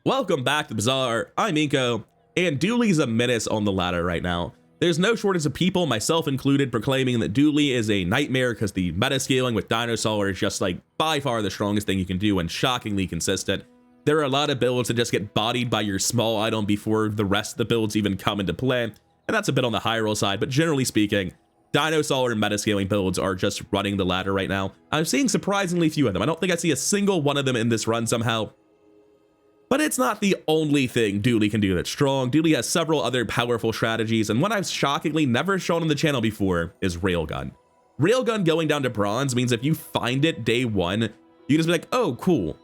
Welcome back to Bazaar. I'm Inko, and Dooley's a menace on the ladder right now. There's no shortage of people, myself included, proclaiming that Dooley is a nightmare because the meta scaling with Dinosaurs is just like by far the strongest thing you can do and shockingly consistent. There are a lot of builds that just get bodied by your small item before the rest of the builds even come into play, and that's a bit on the high roll side, but generally speaking, Dinosaur and meta scaling builds are just running the ladder right now. I'm seeing surprisingly few of them. I don't think I see a single one of them in this run somehow. But it's not the only thing Dooley can do that's strong. Dooley has several other powerful strategies, and one I've shockingly never shown on the channel before is Railgun. Railgun going down to bronze means if you find it day one, you just be like, oh, cool.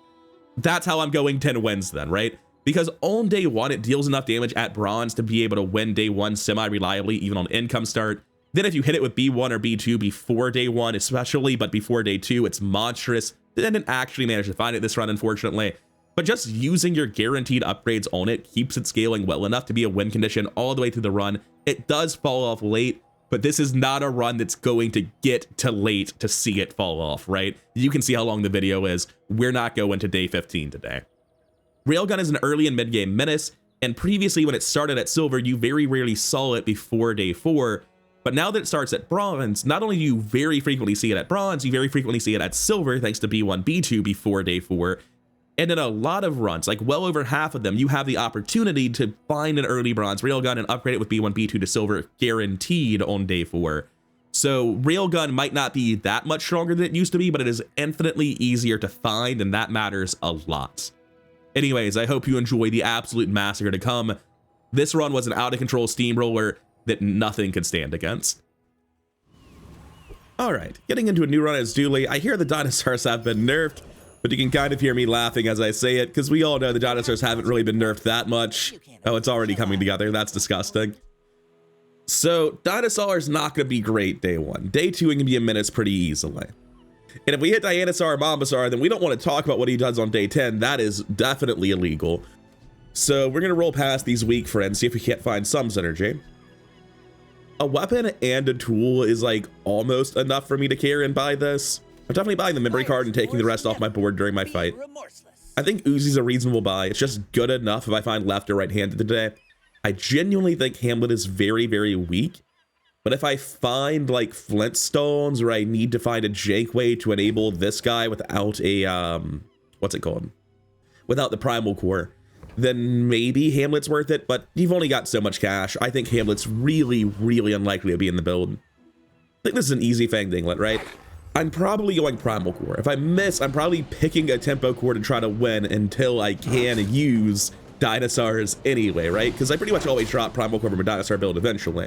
That's how I'm going 10 wins then, right? Because on day one, it deals enough damage at bronze to be able to win day one semi-reliably, even on income start. Then if you hit it with B1 or B2 before day one, especially, but before day two, it's monstrous. Didn't actually manage to find it this run, unfortunately. But just using your guaranteed upgrades on it keeps it scaling well enough to be a win condition all the way through the run. It does fall off late, but this is not a run that's going to get to late to see it fall off, right? You can see how long the video is. We're not going to day 15 today. Railgun is an early and mid-game menace, and previously when it started at silver, you very rarely saw it before day 4. But now that it starts at bronze, not only do you very frequently see it at bronze, you very frequently see it at silver thanks to B1, B2 before day 4. And in a lot of runs, like well over half of them, you have the opportunity to find an early bronze Railgun and upgrade it with B1, B2 to silver guaranteed on day 4. So Railgun might not be that much stronger than it used to be, but it is infinitely easier to find, and that matters a lot. Anyways, I hope you enjoy the absolute massacre to come. This run was an out-of-control steamroller that nothing could stand against. All right, getting into a new run as Dooley. I hear the Dinosaurs have been nerfed, but you can kind of hear me laughing as I say it, because we all know the Dinosaurs haven't really been nerfed that much. Oh, it's already coming together. That's disgusting. So, Dinosaurs not going to be great day 1. Day 2, it can be a menace pretty easily. And if we hit Dinosaur or Bazaar, then we don't want to talk about what he does on day 10. That is definitely illegal. So, we're going to roll past these weak friends, see if we can't find some synergy. A weapon and a tool is like almost enough for me to carry and buy this. I'm definitely buying the memory card and taking the rest off my board during my fight. I think Uzi's a reasonable buy. It's just good enough if I find left or right-handed today. I genuinely think Hamlet is very, very weak. But if I find like Flintstones or I need to find a jank way to enable this guy without a, what's it called? Without the primal core, then maybe Hamlet's worth it. But you've only got so much cash. I think Hamlet's really, really unlikely to be in the build. I think this is an easy Fang Dinglet, right? I'm probably going Primal Core. If I miss, I'm probably picking a Tempo Core to try to win until I can use Dinosaurs anyway, right? Because I pretty much always drop Primal Core from a Dinosaur build eventually.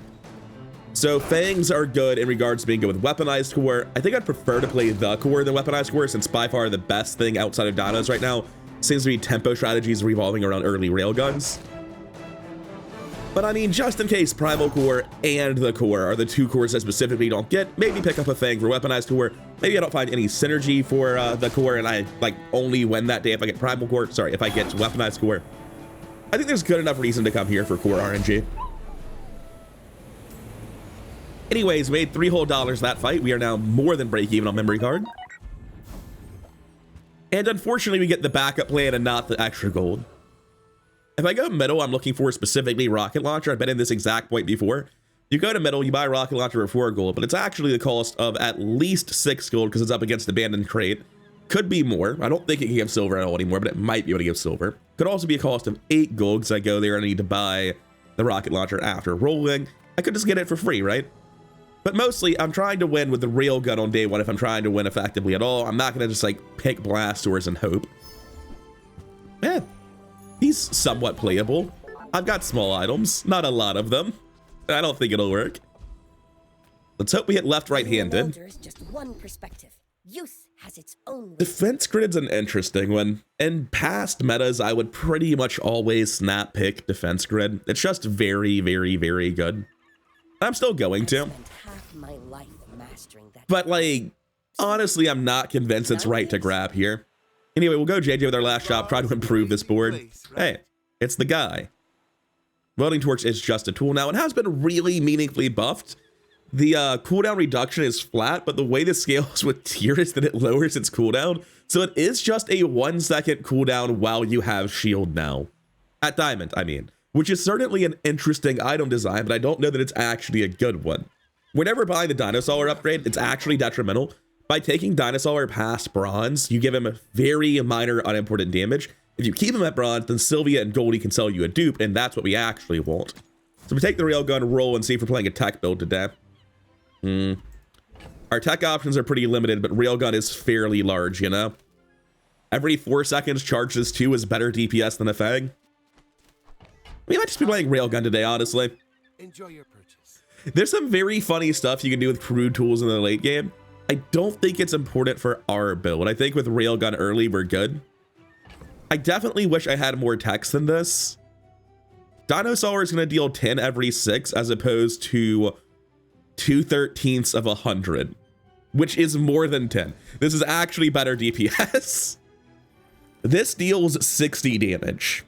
So Fangs are good in regards to being good with Weaponized Core. I think I'd prefer to play the Core than Weaponized Core, since by far the best thing outside of Dinos right now seems to be tempo strategies revolving around early Railguns. But I mean, just in case Primal Core and the Core are the two cores I specifically don't get, maybe pick up a Fang for Weaponized Core. Maybe I don't find any synergy for the Core and I like only win that day if I get Primal Core. Sorry, if I get Weaponized Core. I think there's good enough reason to come here for Core RNG. Anyways, made $3 whole that fight. We are now more than break even on memory card. And unfortunately, we get the backup plan and not the extra gold. If I go middle, I'm looking for specifically rocket launcher. I've been in this exact point before. You go to middle, you buy rocket launcher for 4 gold, but it's actually the cost of at least 6 gold because it's up against abandoned crate. Could be more. I don't think it can give silver at all anymore, but it might be able to give silver. Could also be a cost of 8 gold because I go there and I need to buy the rocket launcher after rolling. I could just get it for free, right? But mostly, I'm trying to win with the Railgun on day 1 if I'm trying to win effectively at all. I'm not going to just like pick Blastors and hope. Man. He's somewhat playable. I've got small items, not a lot of them. I don't think it'll work. Let's hope we hit left right-handed. Just one perspective. Youth has its own. Defense grid's an interesting one. In past metas, I would pretty much always snap pick defense grid. It's just very, very, very good. I'm still going to. Half my life mastering that. But like, honestly, I'm not convinced it's right to grab here. Anyway, we'll go JJ with our last shop, try to improve this board. Hey, it's the guy. Welding Torch is just a tool now. It has been really meaningfully buffed, the cooldown reduction is flat, but the way this scales with tier is that it lowers its cooldown. So it is just a 1 second cooldown while you have shield now. At diamond, I mean. Which is certainly an interesting item design, but I don't know that it's actually a good one. Whenever buying the Dinosaur upgrade, it's actually detrimental. By taking Dinosaur past bronze, you give him a very minor unimportant damage. If you keep him at bronze, then Sylvia and Goldie can sell you a dupe, and that's what we actually want. So we take the Railgun roll and see if we're playing a tech build today. Our tech options are pretty limited, but Railgun is fairly large, you know? Every 4 seconds, charge this 2 is better DPS than a Fang. We might just be playing Railgun today, honestly. Enjoy your purchase. There's some very funny stuff you can do with crude tools in the late game. I don't think it's important for our build. I think with Railgun early, we're good. I definitely wish I had more techs than this. Dinosaur is going to deal 10 every 6 as opposed to 2/13 of 100, which is more than 10. This is actually better DPS. This deals 60 damage.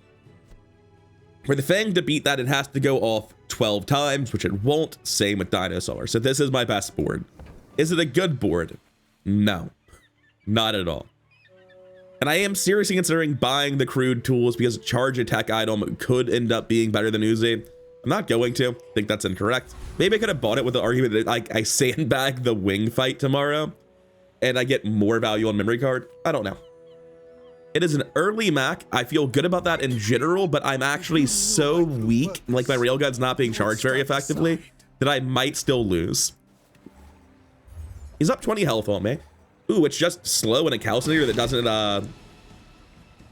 For the Fang to beat that, it has to go off 12 times, which it won't. Same with Dinosaur. So this is my best board. Is it a good board? No, not at all. And I am seriously considering buying the crude tools because charge attack item could end up being better than Uzi. I'm not going to. I think that's incorrect. Maybe I could have bought it with the argument that I sandbag the wing fight tomorrow and I get more value on memory card. I don't know. It is an early Mac. I feel good about that in general, but I'm actually so weak, like my Railgun's not being charged very effectively, that I might still lose. He's up 20 health on me. Ooh, it's just slow in a calcinator that doesn't,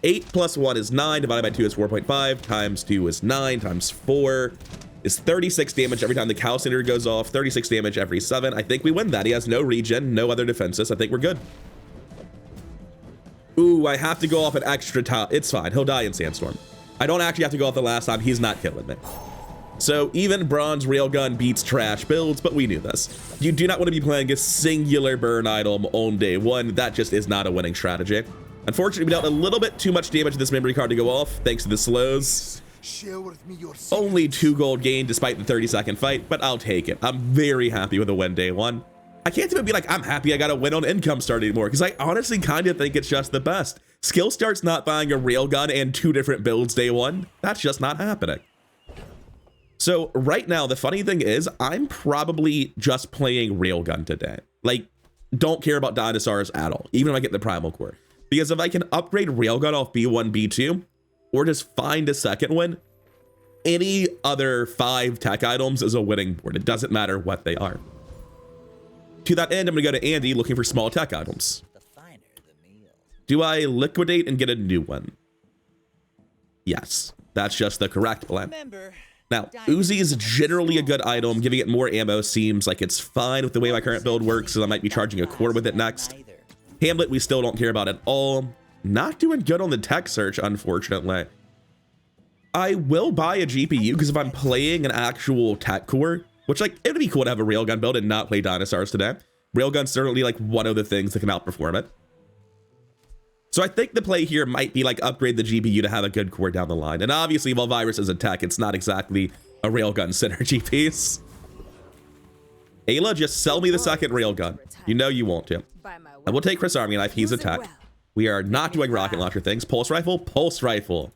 8 plus 1 is 9, divided by 2 is 4.5, times 2 is 9, times 4 is 36 damage every time the calcinator goes off, 36 damage every 7. I think we win that. He has no regen, no other defenses. I think we're good. Ooh, I have to go off an extra time. It's fine. He'll die in Sandstorm. I don't actually have to go off the last time. He's not killing me. So even bronze Railgun beats trash builds, but we knew this. You do not want to be playing a singular burn item on day 1. That just is not a winning strategy. Unfortunately, we dealt a little bit too much damage to this memory card to go off, thanks to the slows. Share with me your Only 2 gold gained despite the 30-second fight, but I'll take it. I'm very happy with a win day 1. I can't even be like, I'm happy I got a win on income start anymore, because I honestly kind of think it's just the best. Skill start's not buying a Railgun and 2 different builds day 1. That's just not happening. So right now, the funny thing is, I'm probably just playing Railgun today. Like, don't care about Dinosaurs at all, even if I get the Primal Core. Because if I can upgrade Railgun off B1, B2, or just find a second win, any other 5 tech items is a winning board. It doesn't matter what they are. To that end, I'm gonna go to Andy looking for small tech items. The finer the meal. Do I liquidate and get a new one? Yes, that's just the correct plan. Remember, Now, Uzi is generally a good item. Giving it more ammo seems like it's fine with the way my current build works, so I might be charging a core with it next. Hamlet, we still don't care about at all. Not doing good on the tech search, unfortunately. I will buy a GPU because if I'm playing an actual tech core, which, like, it would be cool to have a Railgun build and not play Dinosaurs today. Railgun's certainly, like, one of the things that can outperform it. So I think the play here might be, like, upgrade the GPU to have a good core down the line. And obviously, while Virus is a tech, it's not exactly a Railgun synergy piece. Ayla, just sell me the second Railgun. You know you want to. And we'll take Chris Army Knife. He's a tech. We are not doing rocket launcher things. Pulse rifle, pulse rifle.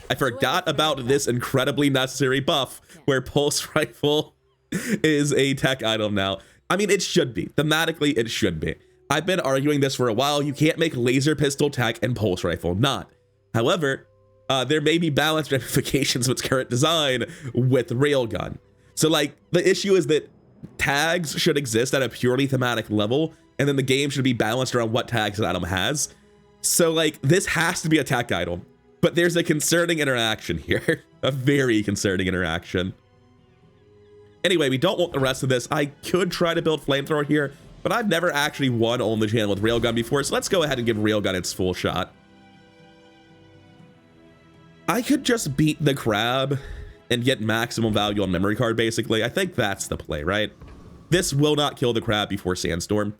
I forgot about this incredibly necessary buff where pulse rifle is a tech item now. I mean, it should be. Thematically, it should be. I've been arguing this for a while. You can't make laser pistol tech and pulse rifle not. However, there may be balanced ramifications with its current design with Railgun. So, like, the issue is that tags should exist at a purely thematic level, and then the game should be balanced around what tags an item has. So, like, this has to be a tech item, but there's a concerning interaction here. A very concerning interaction. Anyway, we don't want the rest of this. I could try to build Flamethrower here, but I've never actually won on the channel with Railgun before, so let's go ahead and give Railgun its full shot. I could just beat the crab and get maximum value on memory card, basically. I think that's the play, right? This will not kill the crab before Sandstorm.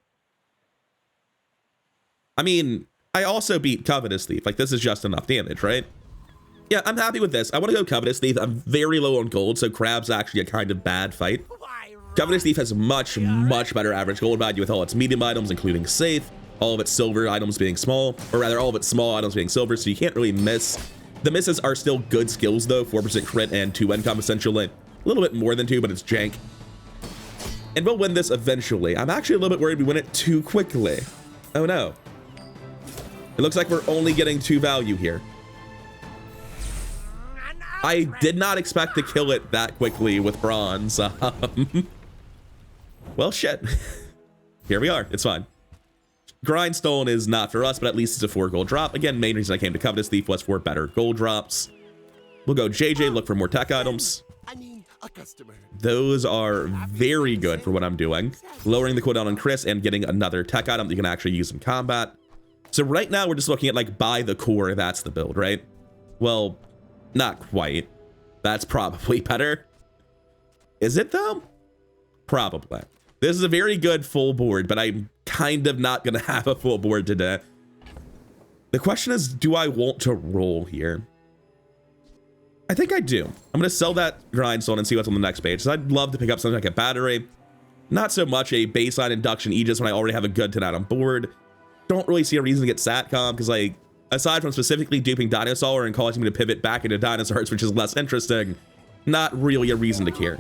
I mean, I also beat Covetous Thief. Like, this is just enough damage, right? Yeah, I'm happy with this. I want to go Covetous Thief. I'm very low on gold, so crab's actually a kind of bad fight. Covetous Thief has much better average gold value with all its medium items, including safe, all of its silver items being small, or rather all of its small items being silver, so you can't really miss. The misses are still good skills though, 4% crit and 2 income essentially. A little bit more than 2, but it's jank. And we'll win this eventually. I'm actually a little bit worried we win it too quickly. Oh no. It looks like we're only getting 2 value here. I did not expect to kill it that quickly with bronze. Well, shit. Here we are. It's fine. Grindstone is not for us, but at least it's a 4 gold drop. Again, main reason I came to Covetous Thief was for better gold drops. We'll go JJ, look for more tech items. I mean, a customer. Those are very good for what I'm doing. Lowering the cooldown on Chris and getting another tech item that you can actually use in combat. So right now we're just looking at like buy the core. That's the build, right? Well, not quite. That's probably better. Is it though? Probably. This is a very good full board, but I'm kind of not gonna have a full board today. The question is, do I want to roll here? I think I do. I'm gonna sell that grindstone and see what's on the next page. So I'd love to pick up something like a battery. Not so much a baseline induction Aegis when I already have a good 10 out on board. Don't really see a reason to get Satcom because, like, aside from specifically duping Dinosaur and causing me to pivot back into Dinosaurs, which is less interesting, not really a reason to care.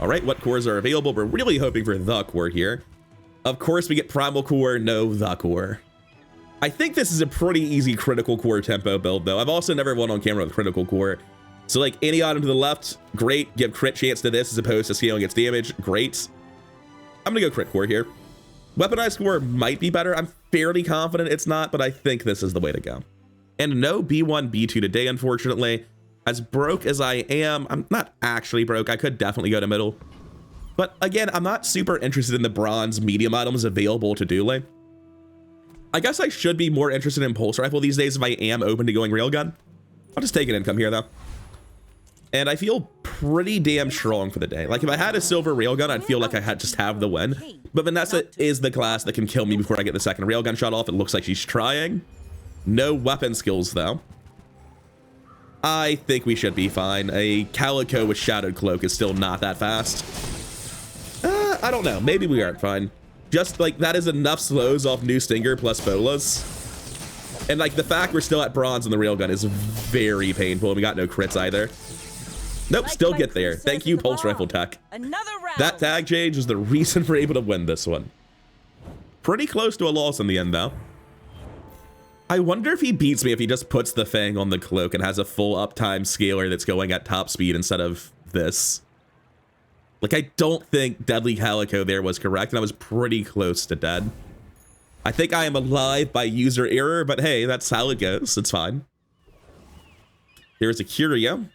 All right, what cores are available? We're really hoping for the core here. Of course, we get Primal Core, no the core. I think this is a pretty easy critical core tempo build, though. I've also never won on camera with critical core. So, like, any item to the left, great. Give crit chance to this as opposed to scaling its damage, great. I'm gonna go crit core here. Weaponized core might be better. I'm fairly confident it's not, but I think this is the way to go. And no B1, B2 today, unfortunately. As broke as I am, I'm not actually broke. I could definitely go to middle. But again, I'm not super interested in the bronze medium items available to Dooley. I guess I should be more interested in Pulse Rifle these days if I am open to going Railgun. I'll just take an income here, though. And I feel pretty damn strong for the day. Like, if I had a silver Railgun, I'd feel like I had just have the win. But Vanessa is the class that can kill me before I get the second Railgun shot off. It looks like she's trying. No weapon skills, though. I think we should be fine. A Calico with Shadowed Cloak is still not that fast. I don't know. Maybe we aren't fine. Just, like, that is enough slows off New Stinger plus Bolas. And, like, the fact we're still at bronze on the Railgun is very painful. And we got no crits either. Nope, still get there. Thank you, Pulse Rifle Tech. That tag change is the reason we're able to win this one. Pretty close to a loss in the end, though. I wonder if he beats me if he just puts the Fang on the cloak and has a full uptime scaler that's going at top speed instead of this. Like, I don't think Deadly Calico there was correct, and I was pretty close to dead. I think I am alive by user error, but hey, that's how it goes. It's fine. There's a Curio.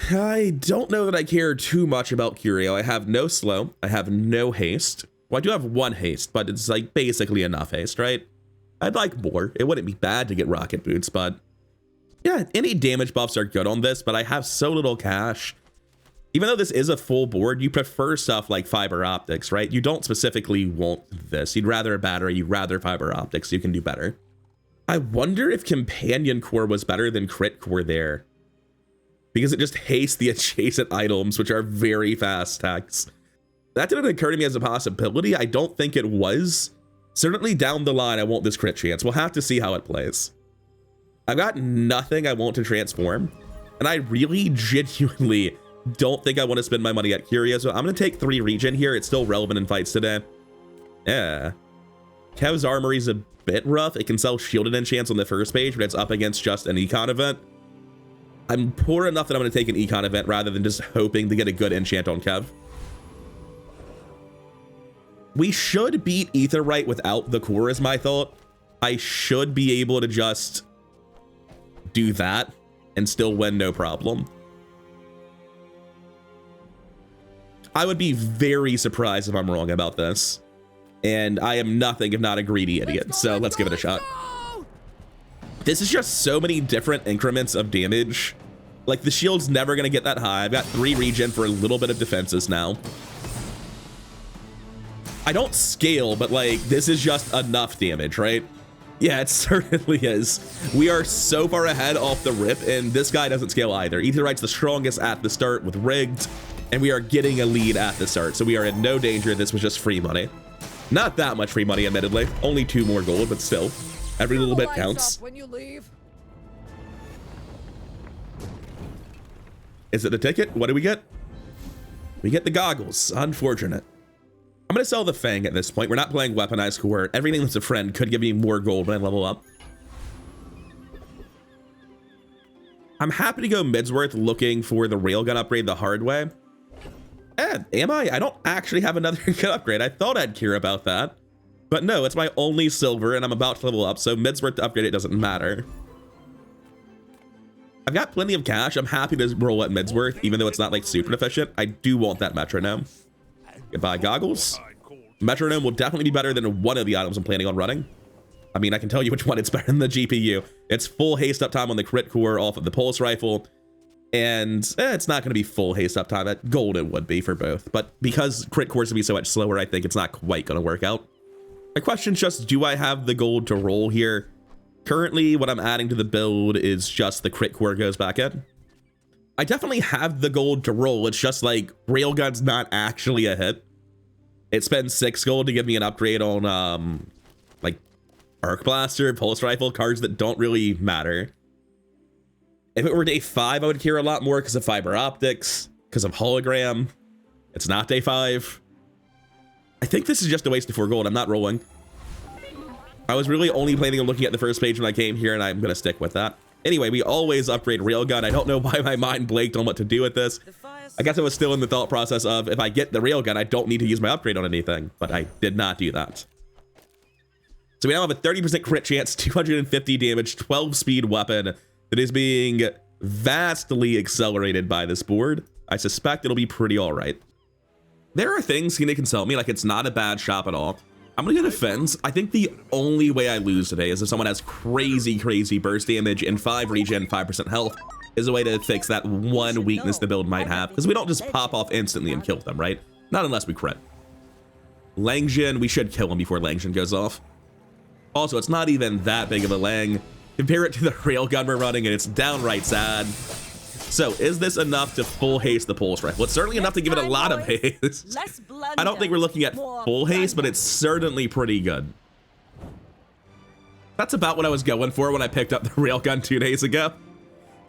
I don't know that I care too much about Curio. I have no slow. I have no haste. Well, I do have 1 haste, but it's like basically enough haste, right? I'd like more. It wouldn't be bad to get rocket boots, but yeah, any damage buffs are good on this, but I have so little cash. Even though this is a full board, you prefer stuff like fiber optics, right? You don't specifically want this. You'd rather a battery, you'd rather fiber optics. You can do better. I wonder if companion core was better than crit core there, because it just hastes the adjacent items, which are very fast attacks. That didn't occur to me as a possibility. I don't think it was. Certainly down the line, I want this crit chance. We'll have to see how it plays. I've got nothing I want to transform, and I really genuinely don't think I want to spend my money at Curio, so I'm going to take 3 regen here. It's still relevant in fights today. Yeah. Kev's Armory is a bit rough. It can sell shielded enchants on the first page, but it's up against just an econ event. I'm poor enough that I'm going to take an econ event rather than just hoping to get a good enchant on Kev. We should beat Aetheryte without the core is my thought. I should be able to just do that and still win no problem. I would be very surprised if I'm wrong about this. And I am nothing if not a greedy idiot. So let's give it a shot. This is just so many different increments of damage. Like, the shield's never going to get that high. I've got 3 regen for a little bit of defenses now. I don't scale, but like, this is just enough damage, right? Yeah, it certainly is. We are so far ahead off the rip, and this guy doesn't scale either. Aetheryte's the strongest at the start with rigged. And we are getting a lead at the start, so we are in no danger. This was just free money. Not that much free money, admittedly. Only 2 more gold, but still. Every little bit counts. When you leave. Is it the ticket? What do we get? We get the goggles. Unfortunate. I'm going to sell the Fang at this point. We're not playing weaponized core. Everything that's a friend could give me more gold when I level up. I'm happy to go Midsworth looking for the Railgun upgrade the hard way. Am I? I don't actually have another good upgrade. I thought I'd care about that. But no, it's my only silver and I'm about to level up, so Midsworth to upgrade it doesn't matter. I've got plenty of cash. I'm happy to roll at Midsworth, even though it's not like super efficient. I do want that metronome. Goodbye, goggles. Metronome will definitely be better than one of the items I'm planning on running. I mean, I can tell you which one it's better than the GPU. It's full haste up time on the crit core off of the pulse rifle. And it's not going to be full haste up time. At gold it would be for both. But because crit cores would be so much slower, I think it's not quite going to work out. My question is just, do I have the gold to roll here? Currently, what I'm adding to the build is just the crit core goes back in. I definitely have the gold to roll. It's just like Railgun's not actually a hit. It spends 6 gold to give me an upgrade on like Arc Blaster, Pulse Rifle, cards that don't really matter. If it were day 5, I would care a lot more because of fiber optics, because of hologram. It's not day 5. I think this is just a waste of 4 gold. I'm not rolling. I was really only planning on looking at the first page when I came here, and I'm going to stick with that. Anyway, we always upgrade Railgun. I don't know why my mind blanked on what to do with this. I guess I was still in the thought process of, if I get the Railgun, I don't need to use my upgrade on anything, but I did not do that. So we now have a 30% crit chance, 250 damage, 12 speed weapon that is being vastly accelerated by this board. I suspect it'll be pretty all right. There are things they can sell me, like it's not a bad shop at all. I'm gonna get a fence. I think the only way I lose today is if someone has crazy burst damage and 5 regen, 5% health is a way to fix that one weakness the build might have, because we don't just pop off instantly and kill them, right? Not unless we crit. Langjin, we should kill him before Langjin goes off. Also, it's not even that big of a Lang. Compare it to the Railgun we're running and it's downright sad. So, is this enough to full haste the pulse rifle? It's certainly enough to give it a lot of haste. I don't think we're looking at full haste, but it's certainly pretty good. That's about what I was going for when I picked up the Railgun 2 days ago.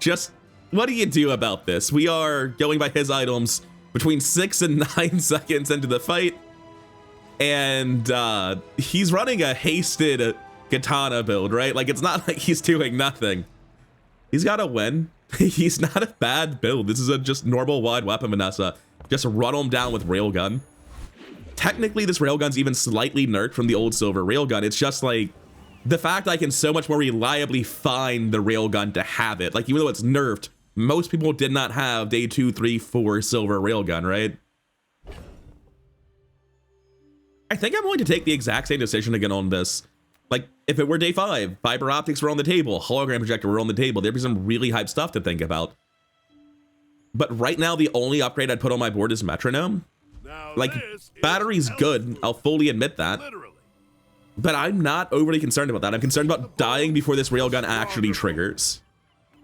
Just, what do you do about this? We are going by his items between 6 and 9 seconds into the fight. And he's running a hasted katana build, right? Like, it's not like he's doing nothing. He's got to win. He's not a bad build. This is a just normal wide weapon, Vanessa. Just run him down with Railgun. Technically, this Railgun's even slightly nerfed from the old silver Railgun. It's just like the fact I can so much more reliably find the Railgun to have it. Like, even though it's nerfed, most people did not have day 2, 3, 4 silver Railgun, right? I think I'm going to take the exact same decision again on this. Like, if it were day 5, fiber optics were on the table, hologram projector were on the table, there'd be some really hype stuff to think about. But right now, the only upgrade I'd put on my board is metronome. Like, battery's good, I'll fully admit that. But I'm not overly concerned about that. I'm concerned about dying before this Railgun actually triggers.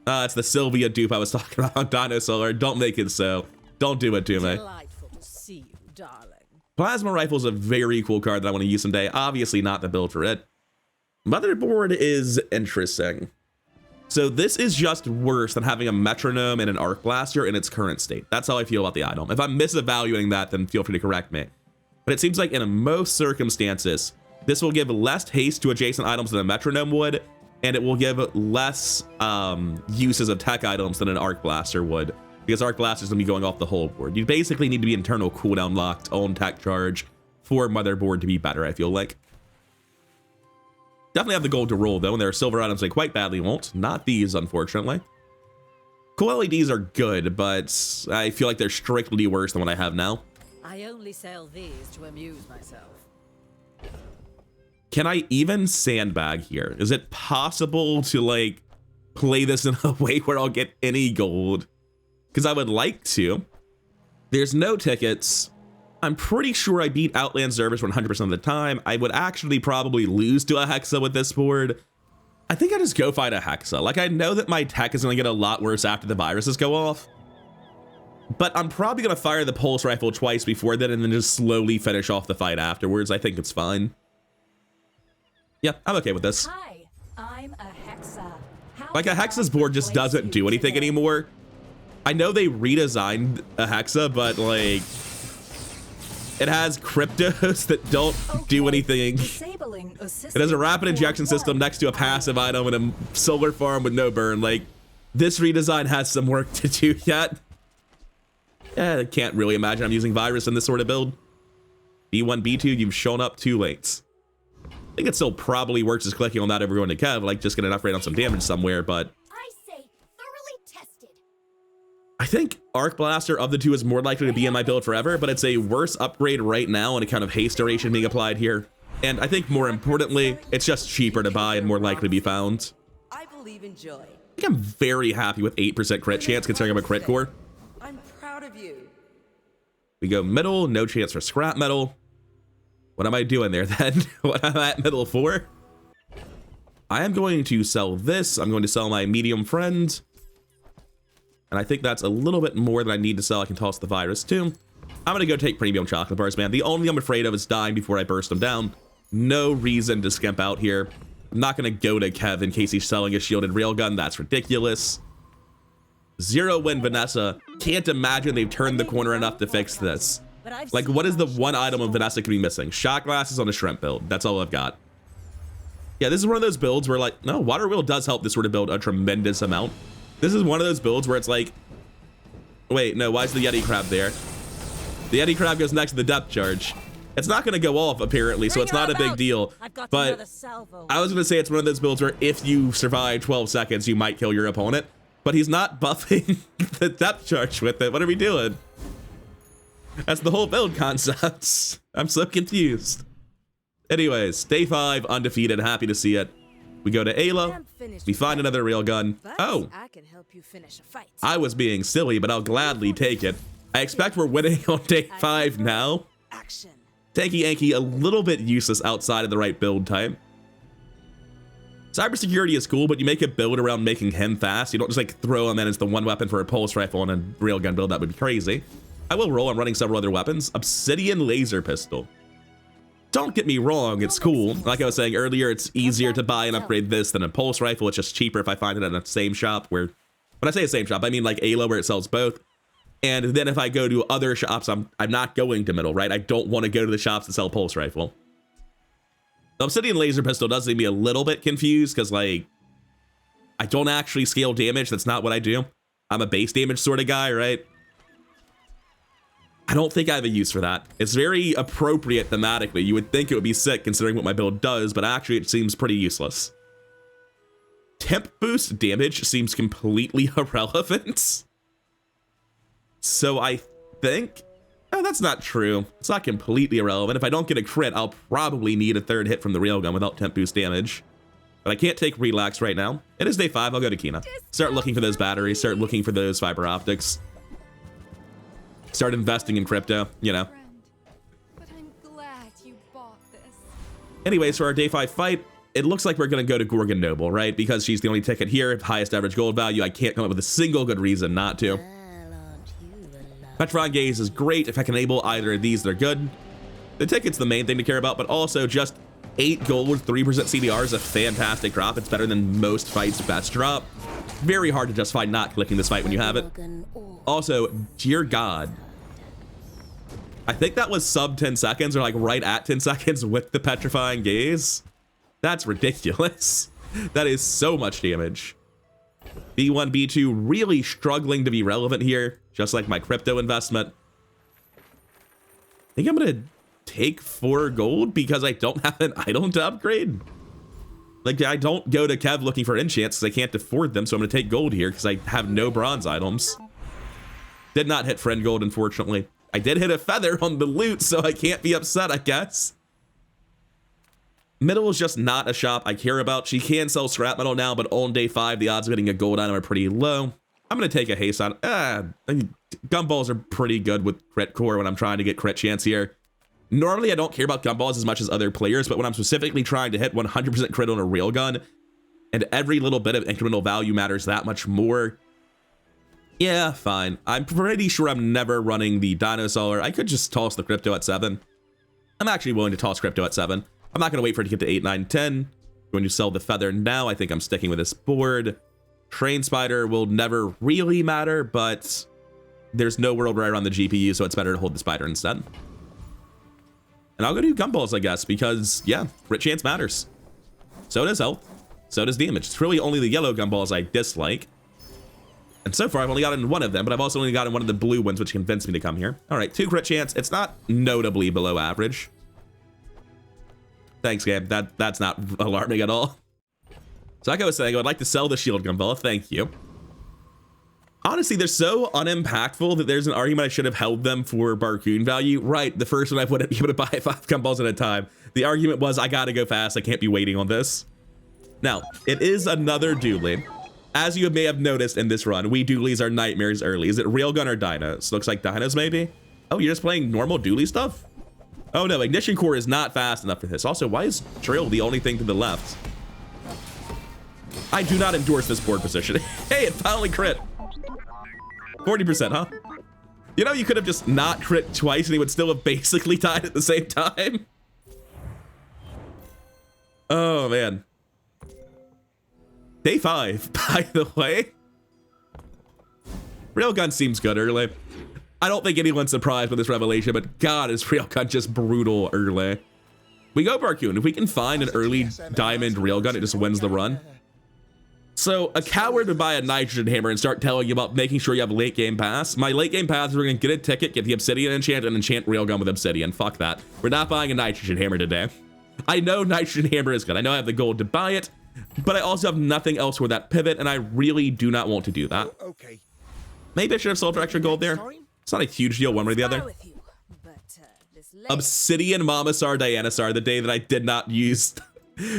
It's the Sylvia dupe I was talking about on Dinosaurs. Don't make it so. Don't do it to me. Delightful to see you, darling. Plasma Rifle is a very cool card that I want to use someday. Obviously not the build for it. Motherboard is interesting. So this is just worse than having a metronome and an arc blaster in its current state. That's how I feel about the item. If I'm misevaluing that, then feel free to correct me. But it seems like in most circumstances, this will give less haste to adjacent items than a metronome would, and it will give less uses of tech items than an arc blaster would, because arc blaster is going to be going off the whole board. You basically need to be internal cooldown locked on tech charge for motherboard to be better, I feel like. Definitely have the gold to roll, though, and there are silver items I quite badly won't. Not these, unfortunately. Cool LEDs are good, but I feel like they're strictly worse than what I have now. I only sell these to amuse myself. Can I even sandbag here? Is it possible to, like, play this in a way where I'll get any gold? Because I would like to. There's no tickets. I'm pretty sure I beat Outland Service 100% of the time. I would actually probably lose to a Hexa with this board. I think I just go fight a Hexa. Like, I know that my tech is going to get a lot worse after the viruses go off. But I'm probably going to fire the pulse rifle twice before then and then just slowly finish off the fight afterwards. I think it's fine. Yeah, I'm okay with this. Hi, I'm a Hexa. Like, a Hexa's board just doesn't do anything anymore. I know they redesigned a Hexa, but, like, it has cryptos that don't do anything. It has a rapid injection system next to a passive item and a solar farm with no burn. Like, this redesign has some work to do yet. I can't really imagine I'm using virus in this sort of build. B1, B2, you've shown up too late. I think it still probably works as clicking on that over going to Kev, like just get an upgrade on some damage somewhere, but I say thoroughly tested. I think Arc Blaster of the two is more likely to be in my build forever, but it's a worse upgrade right now and a kind of haste duration being applied here. And I think more importantly, it's just cheaper to buy and more likely to be found. I believe in joy. I think I'm very happy with 8% crit chance considering I'm a crit core. I'm proud of you. We go middle, no chance for scrap metal. What am I doing there then? What am I at middle for? I am going to sell this. I'm going to sell my medium friend. And I think that's a little bit more than I need to sell. I can toss the virus too. I'm going to go take premium chocolate bars, man. The only I'm afraid of is dying before I burst them down. No reason to skimp out here. I'm not going to go to Kev in case he's selling a shielded railgun. That's ridiculous. 0 win Vanessa. Can't imagine they've turned the corner enough to fix this. Like, what is the one item of Vanessa could be missing? Shot glasses on a shrimp build. That's all I've got. Yeah, this is one of those builds where, like, no, water wheel does help this sort of build a tremendous amount. This is one of those builds where it's like, wait, no, why is the Yeti crab there? The Yeti crab goes next to the depth charge. It's not going to go off, apparently, so it's not a big deal. But I was going to say it's one of those builds where if you survive 12 seconds, you might kill your opponent. But he's not buffing the depth charge with it. What are we doing? That's the whole build concept. I'm so confused. Anyways, day 5, undefeated. Happy to see it. We go to Ayla. We find another railgun. Oh, I can help you finish a fight. I was being silly, but I'll gladly take it. I expect we're winning on day 5 now. Action. Tanky Yankee, a little bit useless outside of the right build type. Cybersecurity is cool, but you make a build around making him fast. You don't just like throw him in as the one weapon for a pulse rifle and a railgun build. That would be crazy. I will roll. I'm running several other weapons. Obsidian laser pistol. Don't get me wrong, it's cool. Like I was saying earlier, it's easier to buy and upgrade this than a pulse rifle. It's just cheaper if I find it in the same shop where, when I say the same shop, I mean like Ayla where it sells both. And then if I go to other shops, I'm not going to middle, right? I don't want to go to the shops that sell pulse rifle. The obsidian laser pistol does leave me a little bit confused because, like, I don't actually scale damage. That's not what I do. I'm a base damage sort of guy, right? I don't think I have a use for that. It's very appropriate thematically. You would think it would be sick considering what my build does, but actually it seems pretty useless. Temp boost damage seems completely irrelevant. So I think, oh, that's not true. It's not completely irrelevant. If I don't get a crit, I'll probably need a third hit from the railgun without temp boost damage. But I can't take relax right now. It is day 5. I'll go to Kina. Start looking for those batteries. Start looking for those fiber optics. Start investing in crypto, you know. But I'm glad you bought this. Anyways, for our day 5 fight, it looks like we're going to go to Gorgon Noble, right? Because she's the only ticket here, highest average gold value. I can't come up with a single good reason not to. Petrifying Gaze is great. If I can enable either of these, they're good. The ticket's the main thing to care about, but also just 8 gold, 3% CDR is a fantastic drop. It's better than most fights' best drop. Very hard to justify not clicking this fight when you have it. Also, dear God, I think that was sub 10 seconds or like right at 10 seconds with the Petrifying Gaze. That's ridiculous. That is so much damage. B1, B2 really struggling to be relevant here, just like my crypto investment. I think I'm gonna take 4 gold because I don't have an item to upgrade. Like, I don't go to Kev looking for enchants because I can't afford them, so I'm gonna take gold here because I have no bronze items. Did not hit friend gold, unfortunately. I did hit a feather on the loot, so I can't be upset, I guess. Middle is just not a shop I care about. She can sell scrap metal now, but on day 5, the odds of getting a gold item are pretty low. I'm going to take a haste on. Gumballs are pretty good with crit core when I'm trying to get crit chance here. Normally, I don't care about gumballs as much as other players, but when I'm specifically trying to hit 100% crit on a railgun, and every little bit of incremental value matters that much more, Yeah, fine. I'm pretty sure I'm never running the Dinosaur. I could just toss the Crypto at 7. I'm actually willing to toss Crypto at 7. I'm not going to wait for it to get to 8, 9, 10. Going to sell the Feather now. I think I'm sticking with this board. Train Spider will never really matter, but there's no world where I run the GPU, so it's better to hold the Spider instead. And I'll go do Gumballs, I guess, because, yeah, crit chance matters. So does health. So does damage. It's really only the yellow Gumballs I dislike. And so far, I've only gotten one of them, but I've also only gotten one of the blue ones, which convinced me to come here. All right, 2 crit chance. It's not notably below average. Thanks, Gabe. That's not alarming at all. So like I was saying, I would like to sell the shield Gumball. Thank you. Honestly, they're so unimpactful that there's an argument I should have held them for Barcoon value. Right, the first one I wouldn't be able to buy 5 Gumballs at a time. The argument was, I gotta go fast. I can't be waiting on this. Now, it is another Dooley. As you may have noticed in this run, we Dooleys are nightmares early. Is it Railgun or Dinos? Looks like Dinos, maybe? Oh, you're just playing normal Dooley stuff? Oh no, Ignition Core is not fast enough for this. Also, why is Drill the only thing to the left? I do not endorse this board position. Hey, it finally crit. 40%, huh? You know, you could have just not crit twice and he would still have basically died at the same time. Oh, man. Day 5, by the way. Railgun seems good early. I don't think anyone's surprised with this revelation, but God, is Railgun just brutal early. We go Barcoon. If we can find an early diamond Railgun, it just wins the run. So a coward would buy a nitrogen hammer and start telling you about making sure you have a late game pass. My late game pass is we're gonna get a ticket, get the obsidian enchant, and enchant Railgun with obsidian. Fuck that. We're not buying a nitrogen hammer today. I know nitrogen hammer is good. I know I have the gold to buy it, but I also have nothing else for that pivot, and I really do not want to do that. Okay. Maybe I should have sold for extra gold there. It's not a huge deal one way or the other. Obsidian Mamasar Dianasar, the day that I did not use.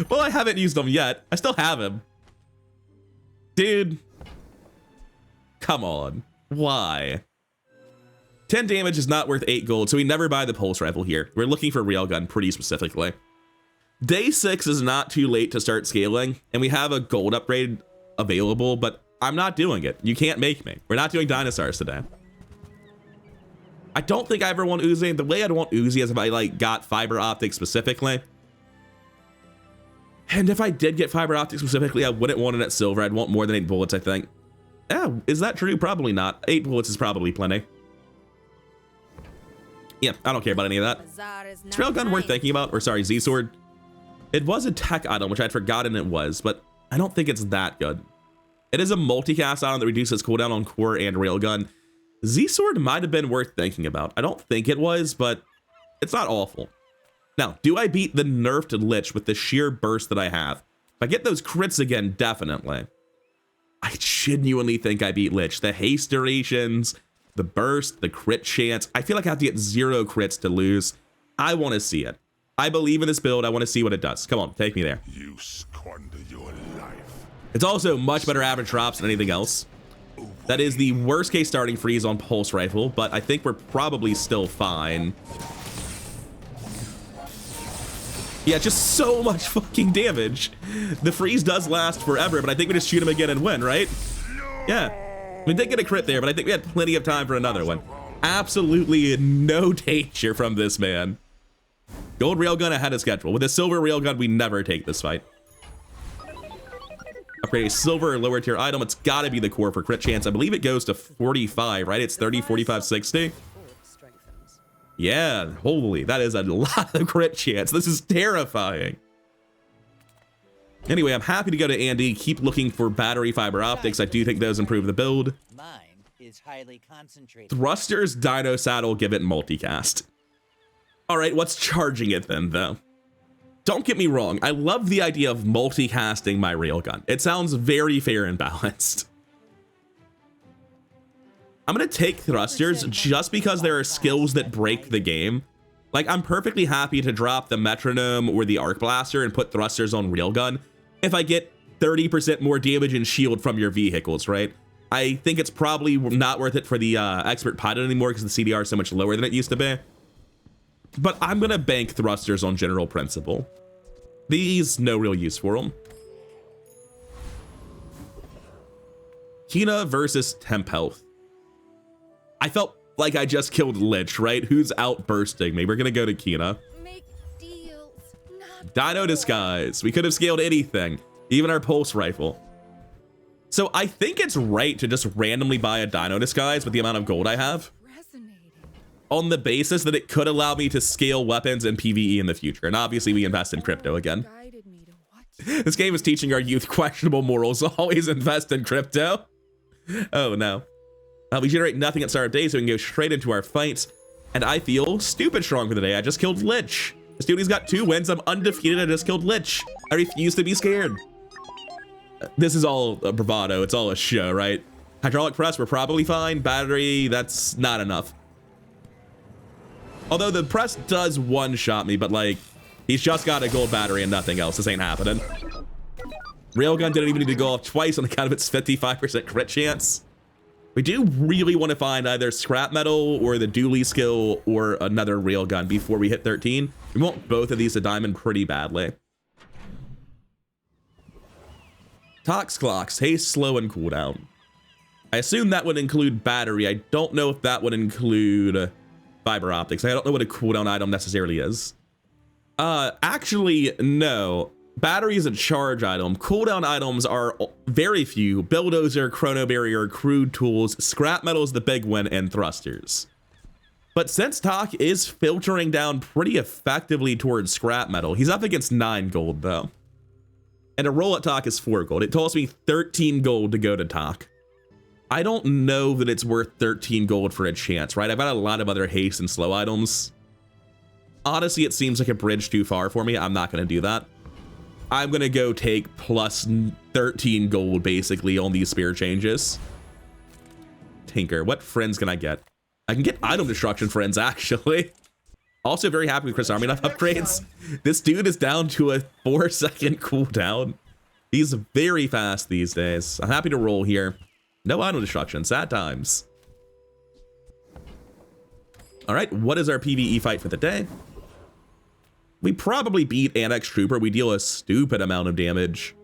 Well, I haven't used them yet. I still have him. Dude. Come on. Why? 10 damage is not worth 8 gold, so we never buy the pulse rifle here. We're looking for Railgun pretty specifically. Day 6 is not too late to start scaling, and we have a gold upgrade available, but I'm not doing it. You can't make me. We're not doing Dinosaurs today. I don't think I ever want Uzi. The way I'd want Uzi is if I like got fiber optics specifically. And if I did get fiber optics specifically, I wouldn't want it at silver. I'd want more than 8 bullets, I think. Yeah, is that true? Probably not. 8 bullets is probably plenty. Yeah, I don't care about any of that. Is Railgun worth thinking about? Or sorry, Z-Sword. It was a tech item, which I'd forgotten it was, but I don't think it's that good. It is a multicast item that reduces cooldown on core and Railgun. Z-Sword might have been worth thinking about. I don't think it was, but it's not awful. Now, do I beat the nerfed Lich with the sheer burst that I have? If I get those crits again, definitely. I genuinely think I beat Lich. The haste durations, the burst, the crit chance. I feel like I have to get 0 crits to lose. I want to see it. I believe in this build. I want to see what it does. Come on, take me there. You squander your life. It's also much better average drops than anything else. That is the worst case starting freeze on Pulse Rifle, but I think we're probably still fine. Yeah, just so much fucking damage. The freeze does last forever, but I think we just shoot him again and win, right? Yeah. We did get a crit there, but I think we had plenty of time for another one. Absolutely no danger from this man. Gold Railgun ahead of schedule. With a silver Railgun, we never take this fight. Upgrade a silver or lower tier item. It's got to be the core for crit chance. I believe it goes to 45, right? It's 30, 45, 60. Yeah, holy, that is a lot of crit chance. This is terrifying. Anyway, I'm happy to go to Andy. Keep looking for battery fiber optics. I do think those improve the build. Mine is highly concentrated. Thrusters, Dino Saddle, give it multicast. All right, what's charging it then, though? Don't get me wrong. I love the idea of multicasting my Railgun. It sounds very fair and balanced. I'm going to take Thrusters just because there are skills that break the game. Like, I'm perfectly happy to drop the Metronome or the Arc Blaster and put Thrusters on Railgun if I get 30% more damage and shield from your vehicles, right? I think it's probably not worth it for the Expert Pilot anymore because the CDR is so much lower than it used to be. But I'm going to bank Thrusters on general principle. These, no real use for them. Kina versus Temp Health. I felt like I just killed Lich, right? Who's outbursting me? We're gonna go to Kina. Make deals, not Dino war. disguise. We could have scaled anything, even our pulse rifle. So I think it's right to just randomly buy a dino disguise with the amount of gold I have, Resonating. on the basis that it could allow me to scale weapons and PvE in the future. And obviously we invest in crypto again. Guided me to what? This game is teaching our youth questionable morals, so always invest in crypto. Oh no. We generate nothing at start of day, so we can go straight into our fights. And I feel stupid strong for the day. I just killed Lich. This dude, he's got 2 wins. I'm undefeated. I just killed Lich. I refuse to be scared. This is all a bravado. It's all a show, right? Hydraulic press, we're probably fine. Battery, that's not enough. Although the press does one-shot me, but like, he's just got a gold battery and nothing else. This ain't happening. Railgun didn't even need to go off twice on account of its 55% crit chance. We do really want to find either scrap metal or the Dooley skill or another railgun before we hit 13. We want both of these to diamond pretty badly. Tox clocks, haste, slow, and cooldown. I assume that would include battery. I don't know if that would include fiber optics. I don't know what a cooldown item necessarily is. Actually, no. Battery is a charge item. Cooldown items are very few. Bulldozer, chrono barrier, crude tools, scrap metal is the big one, and thrusters. But since Tok is filtering down pretty effectively towards scrap metal, he's up against 9 gold though. And a roll at Tok is 4 gold. It costs me 13 gold to go to Tok. I don't know that it's worth 13 gold for a chance, right? I've got a lot of other haste and slow items. Honestly, it seems like a bridge too far for me. I'm not going to do that. I'm going to go take plus 13 gold basically on these spear changes. Tinker, what friends can I get? I can get item destruction friends, actually. Also very happy with Chris Army enough upgrades. This dude is down to a 4-second cooldown. He's very fast these days. I'm happy to roll here. No item destruction, sad times. All right, what is our PvE fight for the day? We probably beat Annex Trooper. We deal a stupid amount of damage.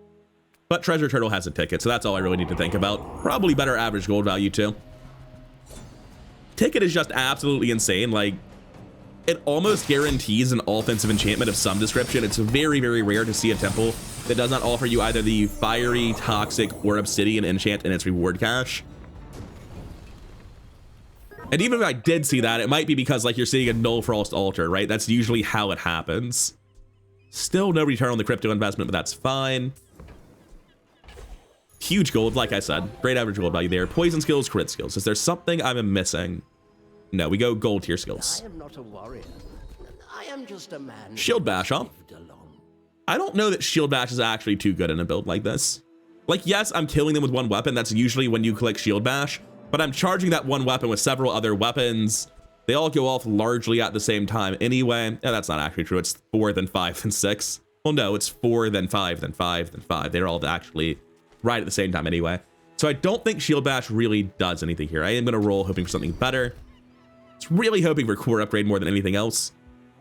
But Treasure Turtle has a ticket, so that's all I really need to think about. Probably better average gold value too. Ticket is just absolutely insane. Like, it almost guarantees an offensive enchantment of some description. It's very, very rare to see a temple that does not offer you either the fiery, toxic, or obsidian enchant in its reward cache. And even if I did see that, it might be because like you're seeing a Null Frost altar, right? That's usually how it happens. Still no return on the crypto investment, but that's fine. Huge gold, like I said. Great average gold value there. Poison skills, crit skills. Is there something I'm missing? No, we go gold tier skills. I am not a warrior. I am just a man. Shield bash, huh? I don't know that shield bash is actually too good in a build like this. Like, yes, I'm killing them with one weapon. That's usually when you click shield bash. But I'm charging that one weapon with several other weapons. They all go off largely at the same time anyway. Yeah, that's not actually true. It's 4, then 5, then 6. Well, no, it's 4, then 5, then 5, then 5. They're all actually right at the same time anyway. So I don't think Shield Bash really does anything here. I am going to roll hoping for something better. It's really hoping for core upgrade more than anything else.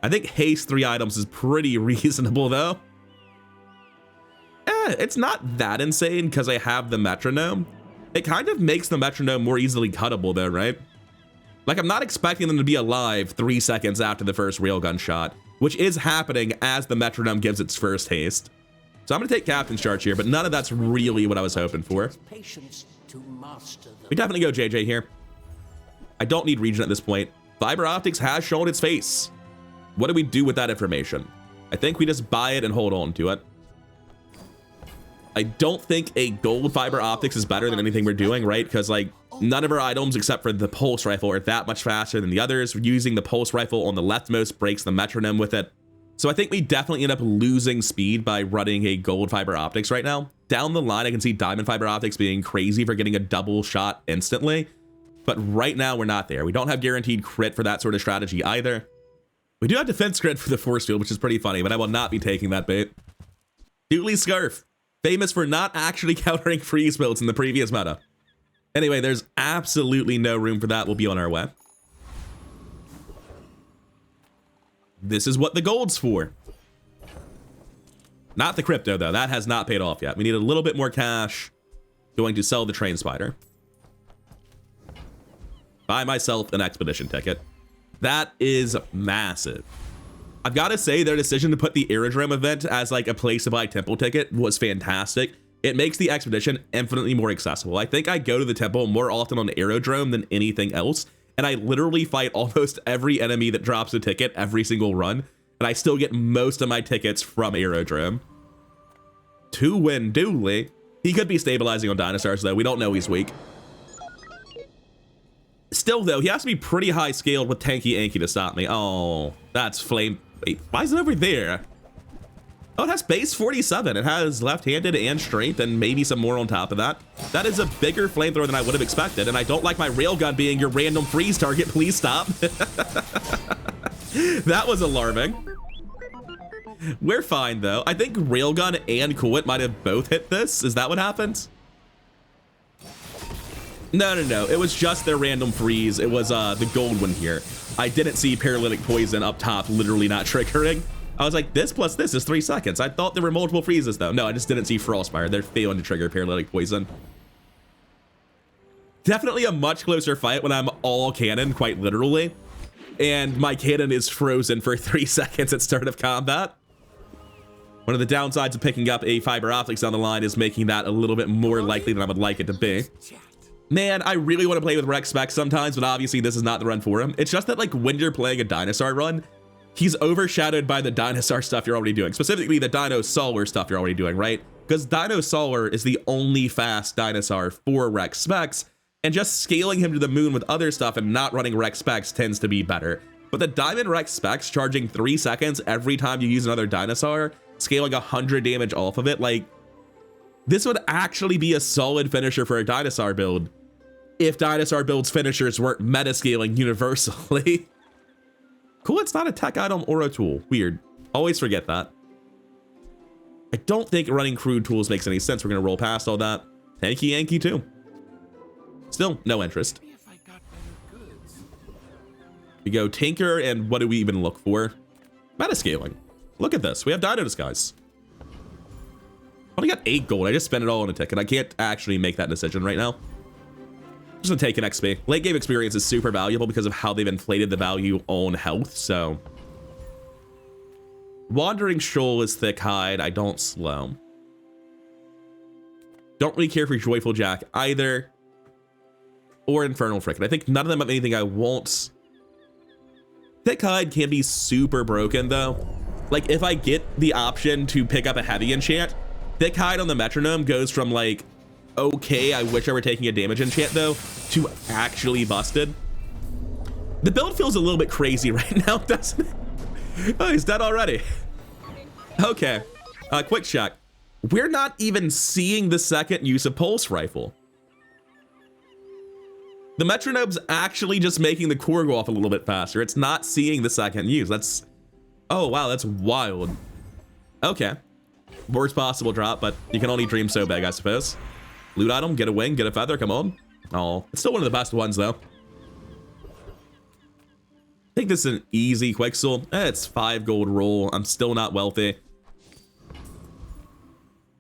I think haste 3 items is pretty reasonable though. It's not that insane because I have the metronome. It kind of makes the metronome more easily cuttable though, right? Like, I'm not expecting them to be alive 3 seconds after the first railgun shot, which is happening as the metronome gives its first haste. So I'm gonna take Captain's Charge here, but none of that's really what I was hoping for. Patience to master them. We definitely go JJ here. I don't need regen at this point. Fiber optics has shown its face. What do we do with that information? I think we just buy it and hold on to it. I don't think a gold fiber optics is better than anything we're doing, right? Because like none of our items except for the pulse rifle are that much faster than the others. Using the pulse rifle on the leftmost breaks the metronome with it. So I think we definitely end up losing speed by running a gold fiber optics right now. Down the line, I can see diamond fiber optics being crazy for getting a double shot instantly. But right now we're not there. We don't have guaranteed crit for that sort of strategy either. We do have defense crit for the force field, which is pretty funny, but I will not be taking that bait. Dooley Scarf. Famous for not actually countering freeze builds in the previous meta. Anyway, there's absolutely no room for that. We'll be on our way. This is what the gold's for. Not the crypto, though. That has not paid off yet. We need a little bit more cash. Going to sell the train spider. Buy myself an expedition ticket. That is massive. I've got to say their decision to put the aerodrome event as like a place to buy temple ticket was fantastic. It makes the expedition infinitely more accessible. I think I go to the temple more often on the aerodrome than anything else, and I literally fight almost every enemy that drops a ticket every single run, and I still get most of my tickets from aerodrome. To win Dooley. He could be stabilizing on Dinosaurs though. We don't know he's weak. Still though, he has to be pretty high scaled with Tanky Anky to stop me. Oh, that's flame. Wait, why is it over there? Oh, it has base 47. It has left-handed and strength and maybe some more on top of that. That is a bigger flamethrower than I would have expected, and I don't like my railgun being your random freeze target. Please stop. That was alarming. We're fine though. I think railgun and coolant might have both hit this. Is that what happened? No. It was just their random freeze. It was the gold one here. I didn't see paralytic poison up top literally not triggering. I was like, this plus this is 3 seconds. I thought there were multiple freezes though. No, I just didn't see Frostfire. They're failing to trigger paralytic poison. Definitely a much closer fight when I'm all cannon, quite literally. And my cannon is frozen for 3 seconds at start of combat. One of the downsides of picking up a fiber optics down the line is making that a little bit more likely than I would like it to be. Man, I really want to play with Rex Spec sometimes, but obviously this is not the run for him. It's just that like when you're playing a dinosaur run, he's overshadowed by the dinosaur stuff you're already doing, specifically the Dinosaur stuff you're already doing, right? Because Dinosaur is the only fast dinosaur for Rex Specs, and just scaling him to the moon with other stuff and not running Rex Specs tends to be better. But the Diamond Rex Specs charging 3 seconds every time you use another dinosaur, scaling 100 damage off of it, like, this would actually be a solid finisher for a dinosaur build if dinosaur builds finishers weren't meta-scaling universally. Cool, it's not a tech item or a tool. Weird. Always forget that. I don't think running crude tools makes any sense. We're gonna roll past all that. Hanky Yankee too. Still, no interest. We go Tinker, and what do we even look for? Meta-scaling. Look at this. We have Dino Disguise. I only got 8 gold. I just spent it all on a ticket. I can't actually make that decision right now. Just gonna take an XP. Late game experience is super valuable because of how they've inflated the value on health, so. Wandering Shoal is thick hide. I don't slow. Don't really care for Joyful Jack either. Or Infernal Frickin'. I think none of them have anything I want. Thick hide can be super broken though. Like if I get the option to pick up a heavy enchant, thick hide on the metronome goes from like, okay, I wish I were taking a damage enchant though, to actually busted. The build feels a little bit crazy right now, doesn't it? Oh, he's dead already. Okay, quick check. We're not even seeing the second use of Pulse Rifle. The metronome's actually just making the core go off a little bit faster. It's not seeing the second use. That's, oh wow, that's wild. Okay, worst possible drop, but you can only dream so big, I suppose. Loot item, get a wing, get a feather, come on. Oh, it's still one of the best ones though. I think this is an easy Quixel. It's 5 gold roll. I'm still not wealthy.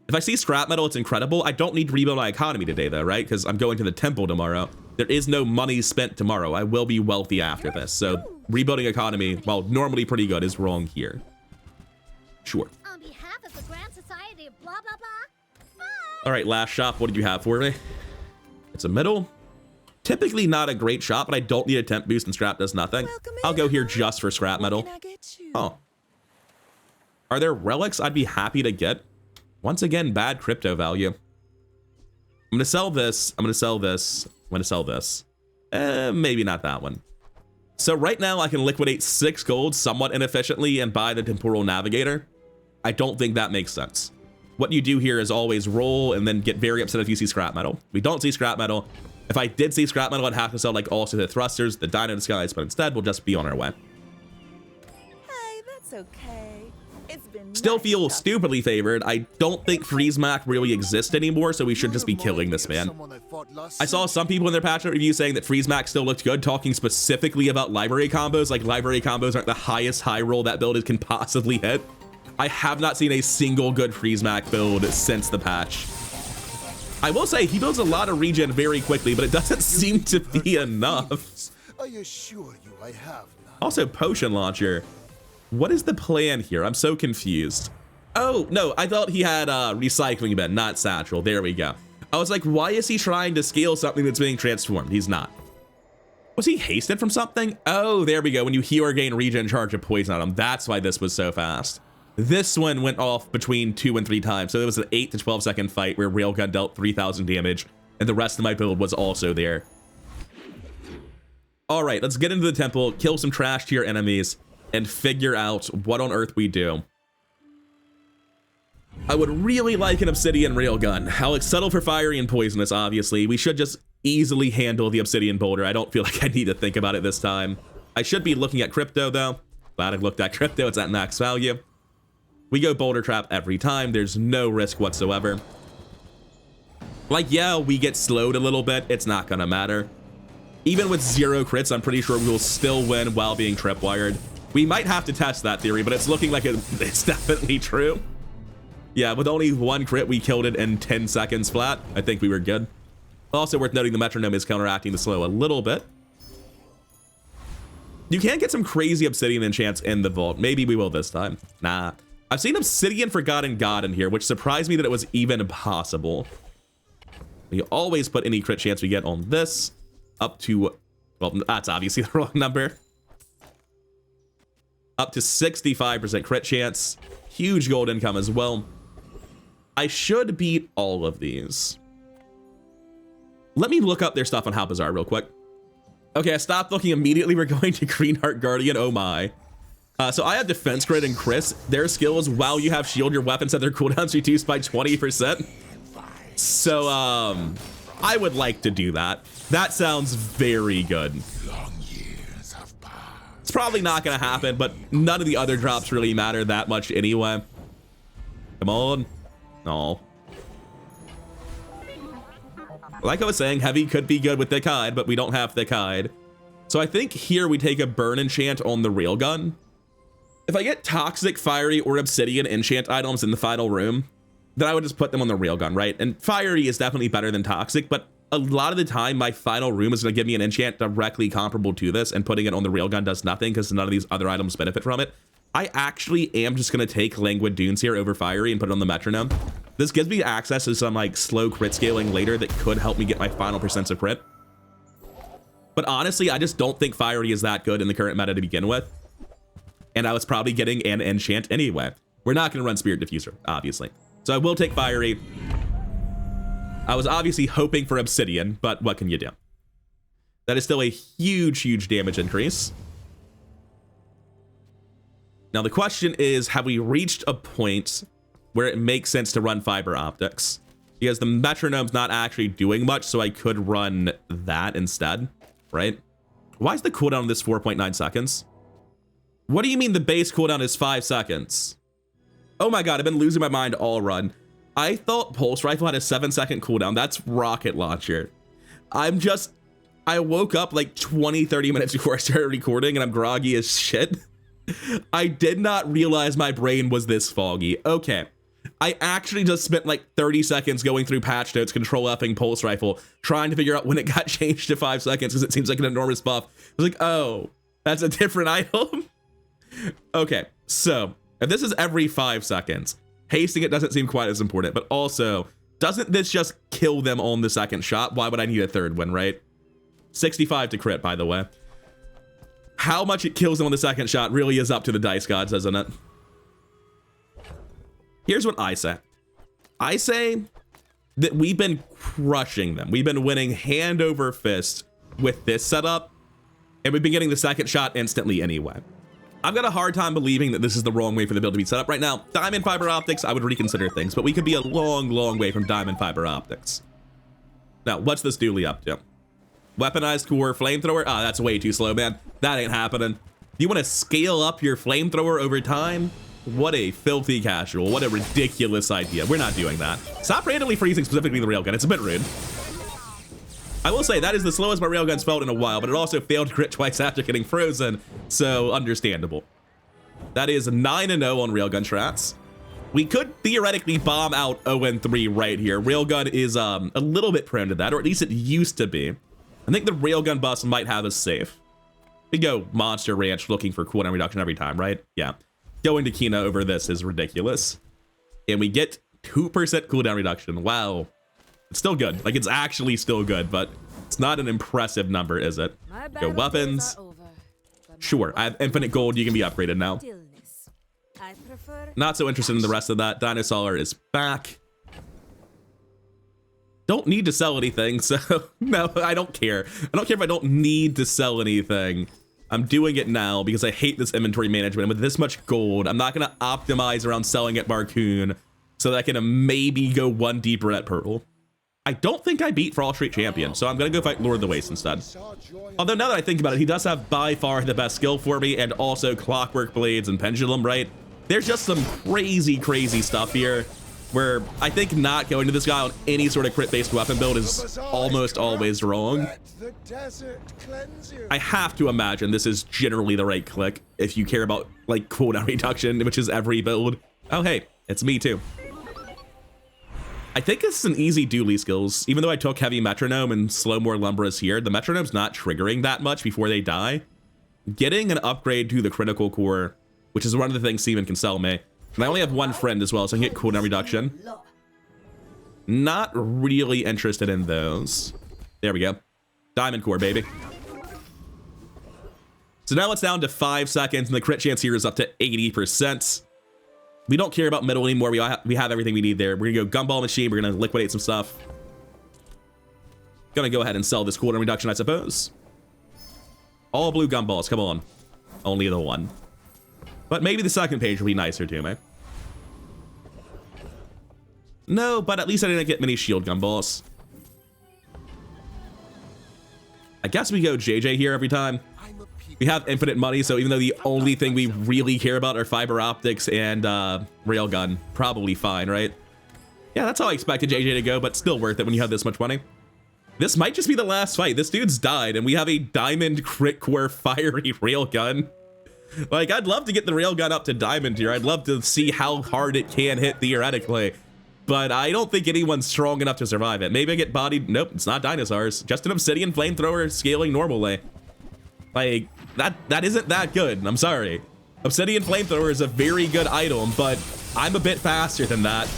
If I see scrap metal, it's incredible. I don't need to rebuild my economy today though, right? Because I'm going to the temple tomorrow. There is no money spent tomorrow. I will be wealthy after this. So rebuilding economy, while normally pretty good, is wrong here. Sure. On behalf of the Grand Society of blah blah blah. All right, last shop. What did you have for me? It's a middle. Typically not a great shop, but I don't need a temp boost and scrap does nothing. I'll go here just for scrap metal. Oh. Are there relics I'd be happy to get? Once again, bad crypto value. I'm gonna sell this. I'm gonna sell this. I'm gonna sell this. Maybe not that one. So right now I can liquidate 6 gold somewhat inefficiently and buy the Temporal Navigator. I don't think that makes sense. What you do here is always roll and then get very upset if you see scrap metal. We don't see scrap metal. If I did see scrap metal, I'd have to sell like also the thrusters, the Dino Disguise, but instead we'll just be on our way. Hey, that's okay. It's been Still nice feel stuff. stupidly favored. I don't think Freeze Mac really exists anymore, so we should just be killing this man. I saw some people in their patch note review saying that Freeze Mac still looked good, talking specifically about library combos, like library combos aren't the highest high roll that build can possibly hit. I have not seen a single good Freeze Mac build since the patch. I will say he builds a lot of regen very quickly, but it doesn't seem to be enough. I assure you I have none. Also, potion launcher. What is the plan here? I'm so confused. Oh, no, I thought he had recycling bin, not satchel. There we go. I was like, why is he trying to scale something that's being transformed? He's not. Was he hasted from something? Oh, there we go. When you heal or gain regen, charge a poison on him. That's why this was so fast. This one went off between 2 and 3 times. So it was an 8 to 12 second fight where Railgun dealt 3,000 damage. And the rest of my build was also there. All right, let's get into the temple, kill some trash tier enemies, and figure out what on earth we do. I would really like an obsidian railgun. I'll settle for fiery and poisonous, obviously. We should just easily handle the obsidian boulder. I don't feel like I need to think about it this time. I should be looking at crypto, though. Glad I've looked at crypto. It's at max value. We go boulder trap every time. There's no risk whatsoever. Like, yeah, we get slowed a little bit. It's not gonna matter. Even with 0 crits, I'm pretty sure we will still win while being tripwired. We might have to test that theory, but it's looking like it's definitely true. Yeah, with only 1 crit, we killed it in 10 seconds flat. I think we were good. Also worth noting, the metronome is counteracting the slow a little bit. You can get some crazy obsidian enchants in the vault. Maybe we will this time. Nah. I've seen obsidian forgotten god in here, which surprised me that it was even possible. We always put any crit chance we get on this up to, well, that's obviously the wrong number. Up to 65% crit chance. Huge gold income as well. I should beat all of these. Let me look up their stuff on How Bazaar real quick. Okay, I stopped looking immediately. We're going to Green Heart Guardian. Oh my. So I have Defense Crit and Chris. Their skills, while you have shield, your weapons have their cooldowns reduced by 20%. So, I would like to do that. That sounds very good. Long years have passed. It's probably not going to happen, but none of the other drops really matter that much anyway. Come on. No. Like I was saying, heavy could be good with thick hide, but we don't have thick hide. So I think here we take a burn enchant on the railgun. If I get toxic, fiery, or obsidian enchant items in the final room, then I would just put them on the railgun, right? And fiery is definitely better than toxic, but a lot of the time my final room is going to give me an enchant directly comparable to this, and putting it on the railgun does nothing because none of these other items benefit from it. I actually am just going to take Languid Dunes here over fiery and put it on the metronome. This gives me access to some like slow crit scaling later that could help me get my final percents of crit. But honestly, I just don't think fiery is that good in the current meta to begin with. And I was probably getting an enchant anyway. We're not going to run Spirit Diffuser, obviously. So I will take fiery. I was obviously hoping for obsidian, but what can you do? That is still a huge, huge damage increase. Now the question is, have we reached a point where it makes sense to run fiber optics? Because the metronome's not actually doing much, so I could run that instead, right? Why is the cooldown on this 4.9 seconds? What do you mean the base cooldown is 5 seconds? Oh my god, I've been losing my mind all run. I thought Pulse Rifle had a 7-second cooldown. That's Rocket Launcher. I woke up like 20-30 minutes before I started recording and I'm groggy as shit. I did not realize my brain was this foggy. Okay. I actually just spent like 30 seconds going through patch notes, control Fing Pulse Rifle, trying to figure out when it got changed to 5 seconds because it seems like an enormous buff. I was like, oh, that's a different item. Okay, so if this is every 5 seconds, hasting it doesn't seem quite as important, but also, doesn't this just kill them on the second shot? Why would I need a third one, right? 65 to crit, by the way. How much it kills them on the second shot really is up to the dice gods, isn't it? Here's what I say. I say that we've been crushing them. We've been winning hand over fist with this setup, and we've been getting the second shot instantly anyway. I've got a hard time believing that this is the wrong way for the build to be set up right now. Diamond fiber optics, I would reconsider things, but we could be a long, long way from diamond fiber optics. Now, what's this Dooley up to? Weaponized core flamethrower? Ah, that's way too slow, man. That ain't happening. You want to scale up your flamethrower over time? What a filthy casual. What a ridiculous idea. We're not doing that. Stop randomly freezing specifically the railgun. It's a bit rude. I will say that is the slowest my railgun's felt in a while, but it also failed to crit twice after getting frozen, so understandable. That is 9-0 on railgun strats. We could theoretically bomb out 0-3 right here. Railgun is a little bit prone to that, or at least it used to be. I think the Railgun bus might have us safe. We go Monster Ranch looking for cooldown reduction every time, right? Yeah. Going to Kina over this is ridiculous. And we get 2% cooldown reduction. Wow. It's still good. Like, it's actually still good, but it's not an impressive number, is it? Go weapons. Sure, I have infinite gold. You can be upgraded now. Not so interested in the rest of that. Dinosaur is back. Don't need to sell anything, so no, I don't care. I don't care if I don't need to sell anything. I'm doing it now because I hate this inventory management. With this much gold, I'm not going to optimize around selling at Barcoon so that I can maybe go one deeper at Purple. I don't think I beat Fall Street Champion, so I'm going to go fight Lord of the Waste instead. Although now that I think about it, he does have by far the best skill for me, and also Clockwork Blades and Pendulum, right? There's just some crazy, crazy stuff here where I think not going to this guy on any sort of crit-based weapon build is almost always wrong. I have to imagine this is generally the right click if you care about, like, cooldown reduction, which is every build. Oh, hey, it's me too. I think this is an easy Dooley skills. Even though I took heavy metronome and slow more lumberous here, the metronome's not triggering that much before they die. Getting an upgrade to the critical core, which is one of the things Steven can sell me. And I only have one friend as well, so I can get cooldown reduction. Not really interested in those. There we go. Diamond core, baby. So now it's down to 5 seconds, and the crit chance here is up to 80%. We don't care about middle anymore. We have everything we need there. We're gonna go Gumball Machine. We're gonna liquidate some stuff. Gonna go ahead and sell this cooldown reduction, I suppose. All blue gumballs, come on. Only the one. But maybe the second page will be nicer to me. No, but at least I didn't get many shield gumballs. I guess we go JJ here every time. We have infinite money, so even though the only thing we really care about are fiber optics and railgun, probably fine, right? Yeah, that's how I expected JJ to go, but still worth it when you have this much money. This might just be the last fight. This dude's died, and we have a diamond crit core fiery railgun. Like, I'd love to get the railgun up to diamond here. I'd love to see how hard it can hit theoretically, but I don't think anyone's strong enough to survive it. Maybe I get bodied. Nope, it's not Dinosaurs. Just an obsidian flamethrower scaling normally. Like, that isn't that good. I'm sorry. Obsidian flamethrower is a very good item, but I'm a bit faster than that.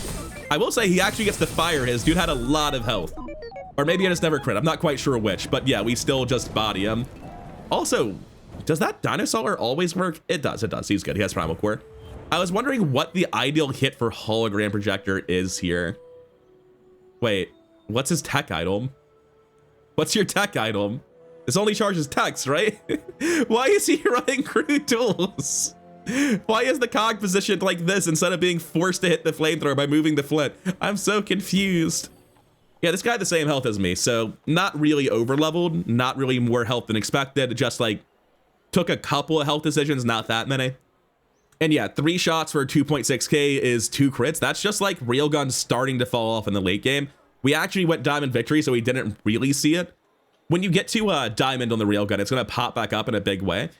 I will say he actually gets to fire his. Dude had a lot of health. Or maybe I just never crit. I'm not quite sure which, but yeah, we still just body him. Also, does that Dinosaur always work? It does, it does. He's good. He has Primal Core. I was wondering what the ideal hit for hologram projector is here. Wait, what's his tech item? What's your tech item? This only charges text, right? Why is he running crude tools? Why is the cog positioned like this instead of being forced to hit the flamethrower by moving the flint? I'm so confused. Yeah, this guy had the same health as me, so not really over leveled, not really more health than expected, just like took a couple of health decisions, not that many. And yeah, 3 shots for 2.6k is 2 crits. That's just like Railgun starting to fall off in the late game. We actually went Diamond Victory, so we didn't really see it. When you get to Diamond on the Railgun, it's going to pop back up in a big way.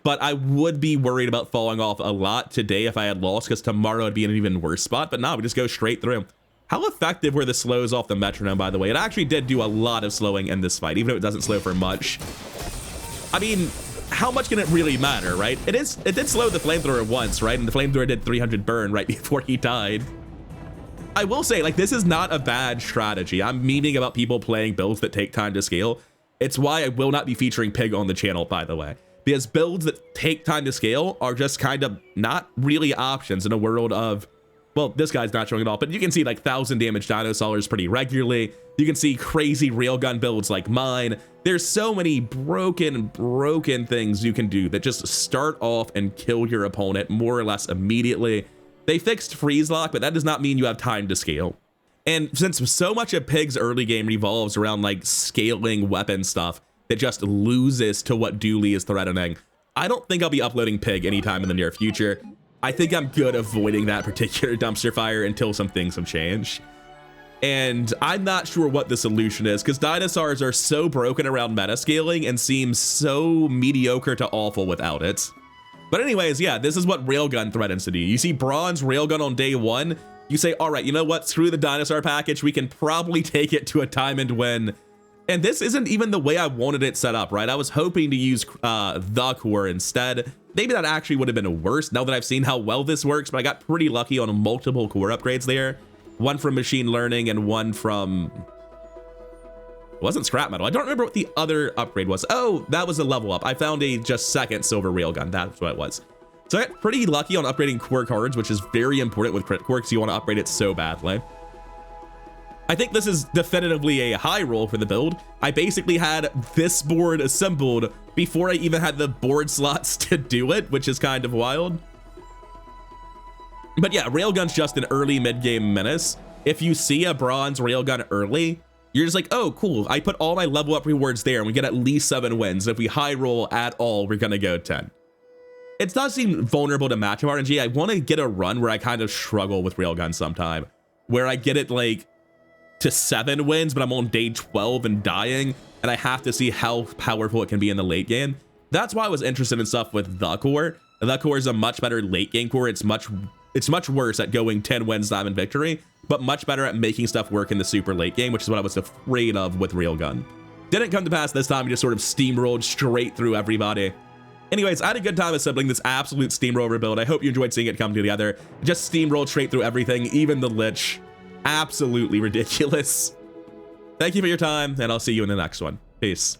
But I would be worried about falling off a lot today if I had lost, because tomorrow would be in an even worse spot. But no, we just go straight through. How effective were the slows off the metronome, by the way? It actually did do a lot of slowing in this fight, even if it doesn't slow for much. I mean, how much can it really matter, right? It did slow the flamethrower once, right? And the flamethrower did 300 burn right before he died. I will say, like, this is not a bad strategy. I'm memeing about people playing builds that take time to scale. It's why I will not be featuring Pig on the channel, by the way. Because builds that take time to scale are just kind of not really options in a world of, well, this guy's not showing it all, but you can see like 1,000 damage Dinosaurs pretty regularly. You can see crazy railgun builds like mine. There's so many broken things you can do that just start off and kill your opponent more or less immediately. They fixed freeze lock, but that does not mean you have time to scale. And since so much of Pig's early game revolves around like scaling weapon stuff that just loses to what Dooley is threatening, I don't think I'll be uploading Pig anytime in the near future. I think I'm good avoiding that particular dumpster fire until some things have changed. And I'm not sure what the solution is, because Dinosaurs are so broken around meta scaling and seem so mediocre to awful without it. But anyways, yeah, this is what Railgun threatens to do. You see bronze Railgun on day 1, you say, all right, you know what? Screw the dinosaur package. We can probably take it to a diamond win. And this isn't even the way I wanted it set up, right? I was hoping to use the core instead. Maybe that actually would have been worse now that I've seen how well this works, but I got pretty lucky on multiple core upgrades there. One from machine learning and one from... It wasn't scrap metal. I don't remember what the other upgrade was. Oh, that was a level up. I found a just second silver railgun. That's what it was. So I got pretty lucky on upgrading core cards, which is very important with crit core because you want to upgrade it so badly. I think this is definitively a high roll for the build. I basically had this board assembled before I even had the board slots to do it, which is kind of wild. But yeah, Railgun's just an early mid-game menace. If you see a bronze Railgun early, you're just like, oh, cool. I put all my level up rewards there and we get at least 7 wins. If we high roll at all, we're gonna go 10. It does seem vulnerable to matchup RNG. I want to get a run where I kind of struggle with Railgun sometime, where I get it like to 7 wins, but I'm on day 12 and dying, and I have to see how powerful it can be in the late game. That's why I was interested in stuff with the core. The core is a much better late game core. It's much worse at going 10 wins, diamond victory, but much better at making stuff work in the super late game, which is what I was afraid of with Railgun. Didn't come to pass this time. You just sort of steamrolled straight through everybody. Anyways, I had a good time assembling this absolute steamroller build. I hope you enjoyed seeing it come together. Just steamrolled straight through everything, even the Lich. Absolutely ridiculous. Thank you for your time, and I'll see you in the next one. Peace.